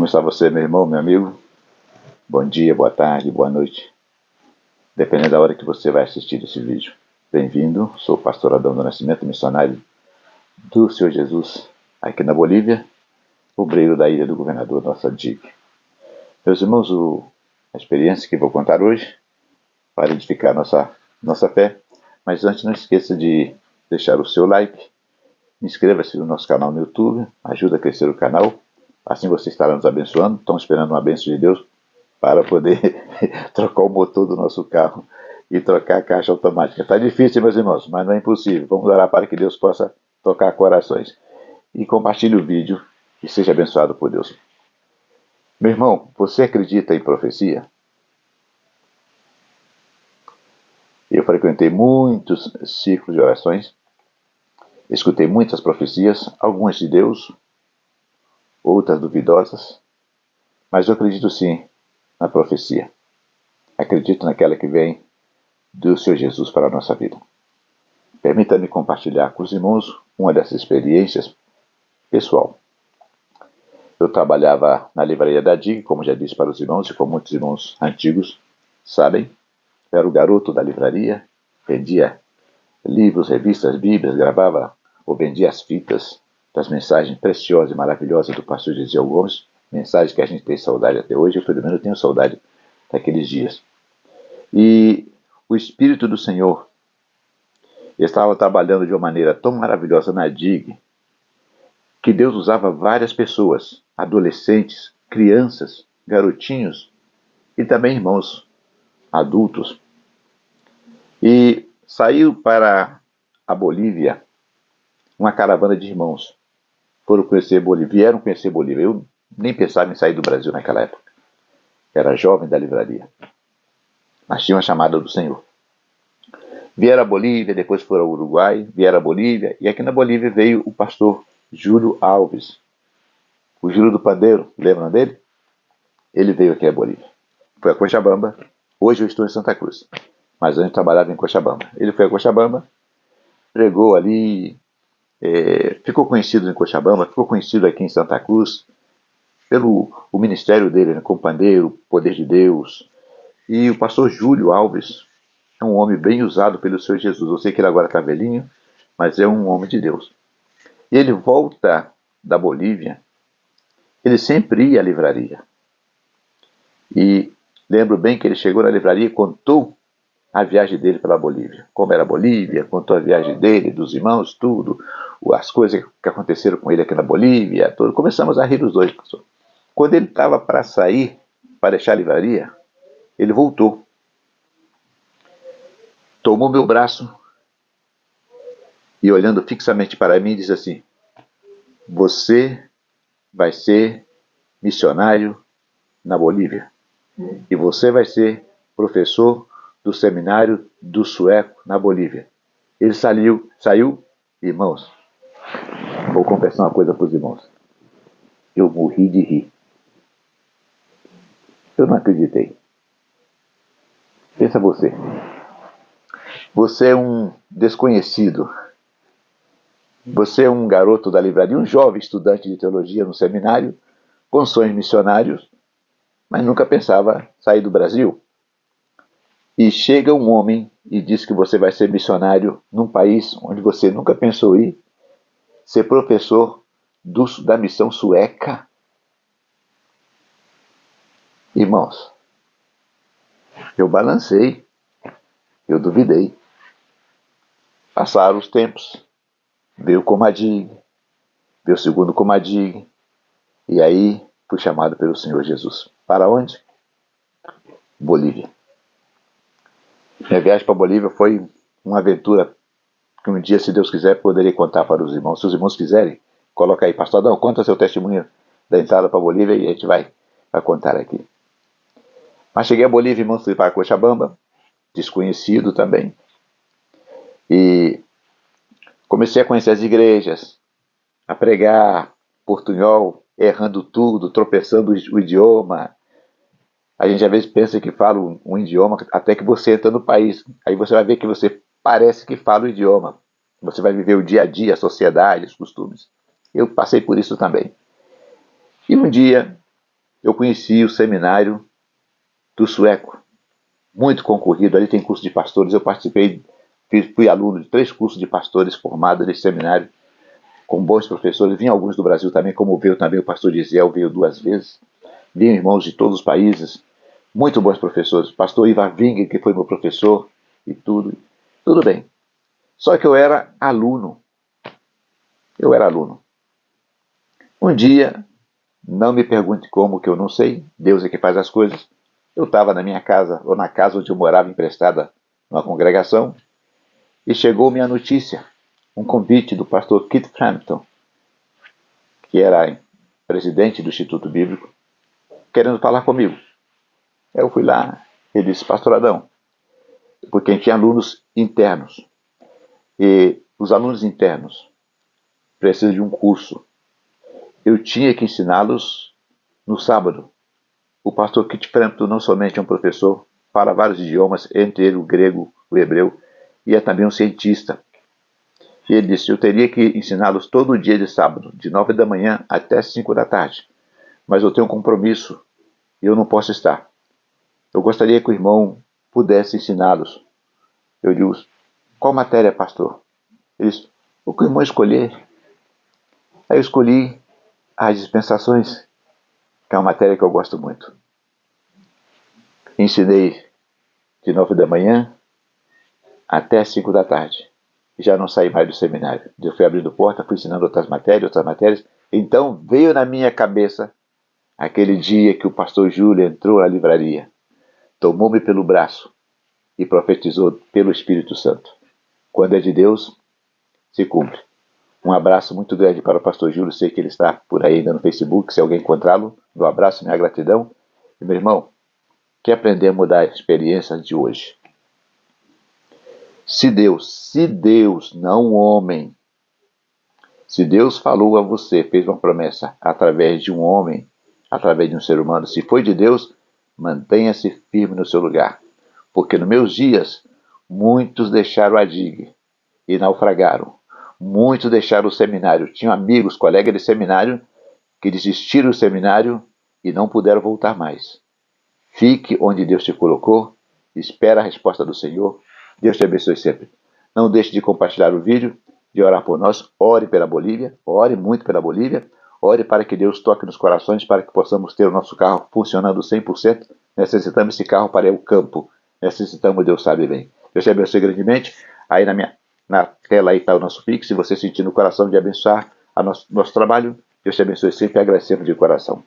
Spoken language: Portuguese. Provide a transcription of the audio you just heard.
Como está você, meu irmão, meu amigo? Bom dia, boa tarde, boa noite. Dependendo da hora que você vai assistir esse vídeo. Bem-vindo, sou o pastor Adão do Nascimento, missionário do Senhor Jesus, aqui na Bolívia, obreiro da ilha do governador, nossa DIG. Meus irmãos, a experiência que vou contar hoje para edificar nossa fé, mas antes não esqueça de deixar o seu like, inscreva-se no nosso canal no YouTube, ajuda a crescer o canal, assim você estará nos abençoando. Estamos esperando uma bênção de Deus para poder trocar o motor do nosso carro e trocar a caixa automática. Está difícil, meus irmãos, mas não é impossível. Vamos orar para que Deus possa tocar corações. E compartilhe o vídeo e seja abençoado por Deus. Meu irmão, você acredita em profecia? Eu frequentei muitos círculos de orações, escutei muitas profecias, algumas de Deus, outras duvidosas, mas eu acredito sim na profecia. Acredito naquela que vem do Senhor Jesus para a nossa vida. Permita-me compartilhar com os irmãos uma dessas experiências pessoal. Eu trabalhava na livraria da DIG, como já disse para os irmãos, e como muitos irmãos antigos sabem. Eu era o garoto da livraria, vendia livros, revistas, bíblias, gravava ou vendia as fitas das mensagens preciosas e maravilhosas do pastor Gesiel Gomes, mensagens que a gente tem saudade até hoje. Eu, pelo menos, tenho saudade daqueles dias. E o Espírito do Senhor estava trabalhando de uma maneira tão maravilhosa na DIG, que Deus usava várias pessoas, adolescentes, crianças, garotinhos e também irmãos adultos. E saiu para a Bolívia uma caravana de irmãos. Vieram conhecer Bolívia. Eu nem pensava em sair do Brasil naquela época. Era jovem da livraria. Mas tinha uma chamada do Senhor. Vieram a Bolívia, depois foram ao Uruguai, vieram a Bolívia, e aqui na Bolívia veio o pastor Júlio Alves. O Júlio do Pandeiro, lembram dele? Ele veio aqui à Bolívia. Foi a Cochabamba. Hoje eu estou em Santa Cruz, mas antes trabalhava em Cochabamba. Ele foi a Cochabamba, pregou ali, ficou conhecido em Cochabamba, ficou conhecido aqui em Santa Cruz, pelo o ministério dele, né, com Pandeiro, Poder de Deus. E o pastor Júlio Alves é um homem bem usado pelo Senhor Jesus. Eu sei que ele agora está velhinho, mas é um homem de Deus. E ele volta da Bolívia, ele sempre ia à livraria. E lembro bem que ele chegou na livraria e contou a viagem dele pela Bolívia. Como era a Bolívia, contou a viagem dele, dos irmãos, tudo, as coisas que aconteceram com ele aqui na Bolívia, tudo. Começamos a rir os dois, pastor. Quando ele estava para sair, para deixar a livraria, ele voltou. Tomou meu braço e, olhando fixamente para mim, disse assim: você vai ser missionário na Bolívia. E você vai ser professor do seminário do Sueco na Bolívia. Ele saiu, irmãos, vou confessar uma coisa para os irmãos. Eu morri de rir. Eu não acreditei. Pensa você. Você é um desconhecido. Você é um garoto da livraria, um jovem estudante de teologia no seminário, com sonhos missionários, mas nunca pensava sair do Brasil. E chega um homem e diz que você vai ser missionário num país onde você nunca pensou ir, ser professor da missão sueca. Irmãos, eu balancei, eu duvidei. Passaram os tempos, veio o Comadig, veio o segundo Comadig, e aí fui chamado pelo Senhor Jesus. Para onde? Bolívia. Minha viagem para a Bolívia foi uma aventura que um dia, se Deus quiser, poderei contar para os irmãos. Se os irmãos quiserem, coloca aí, pastor Adão, conta seu testemunho da entrada para a Bolívia e a gente vai contar aqui. Mas cheguei a Bolívia, irmãos, fui para Cochabamba, desconhecido também. E comecei a conhecer as igrejas, a pregar portunhol, errando tudo, tropeçando o idioma. A gente às vezes pensa que fala um idioma até que você entra no país. Aí você vai ver que você parece que fala o idioma. Você vai viver o dia a dia, a sociedade, os costumes. Eu passei por isso também. E um dia eu conheci o seminário do Sueco, muito concorrido. Ali tem curso de pastores. Eu participei, fui aluno de 3 cursos de pastores formados nesse seminário, com bons professores. Vinham alguns do Brasil também, como veio também o pastor Gisel, veio 2 vezes. Vinham irmãos de todos os países, muito bons professores. Pastor Ivar Ving, que foi meu professor, e tudo bem. Só que eu era aluno. Um dia, não me pergunte como, que eu não sei, Deus é que faz as coisas. Eu estava na minha casa, ou na casa onde eu morava, emprestada numa congregação, e chegou-me a notícia, um convite do pastor Keith Frampton, que era presidente do Instituto Bíblico, querendo falar comigo. Eu fui lá, ele disse: pastor Adão, porque tinha alunos internos, e os alunos internos precisam de um curso. Eu tinha que ensiná-los no sábado. O pastor Keith Frampton não somente é um professor, fala vários idiomas, entre ele o grego, o hebreu, e é também um cientista. E ele disse: eu teria que ensiná-los todo dia de sábado, de 9 da manhã até 5 da tarde. Mas eu tenho um compromisso e eu não posso estar. Eu gostaria que o irmão pudesse ensiná-los. Eu digo: qual matéria, pastor? Ele disse: o que o irmão escolher. Aí eu escolhi as dispensações, que é uma matéria que eu gosto muito. Ensinei de 9 da manhã até 5 da tarde. Já não saí mais do seminário. Eu fui abrindo porta, fui ensinando outras matérias. Então veio na minha cabeça aquele dia que o pastor Júlio entrou na livraria, tomou-me pelo braço e profetizou pelo Espírito Santo: quando é de Deus, se cumpre. Um abraço muito grande para o pastor Júlio. Sei que ele está por aí ainda no Facebook. Se alguém encontrá-lo, meu abraço, minha gratidão. E meu irmão, que aprendemos da experiência de hoje? Se Deus, não o homem, se Deus falou a você, fez uma promessa através de um homem, através de um ser humano, se foi de Deus, mantenha-se firme no seu lugar. Porque nos meus dias, muitos deixaram a digue e naufragaram. Muitos deixaram o seminário. Tinham amigos, colegas de seminário, que desistiram do seminário e não puderam voltar mais. Fique onde Deus te colocou, espera a resposta do Senhor. Deus te abençoe sempre. Não deixe de compartilhar o vídeo, de orar por nós. Ore pela Bolívia, ore muito pela Bolívia. Ore para que Deus toque nos corações, para que possamos ter o nosso carro funcionando 100%. Necessitamos esse carro para ir ao campo. Necessitamos, Deus sabe bem. Deus te abençoe grandemente. Aí na tela aí está o nosso Pix. Se você sentir no coração de abençoar nosso trabalho, Deus te abençoe sempre e agradecemos de coração.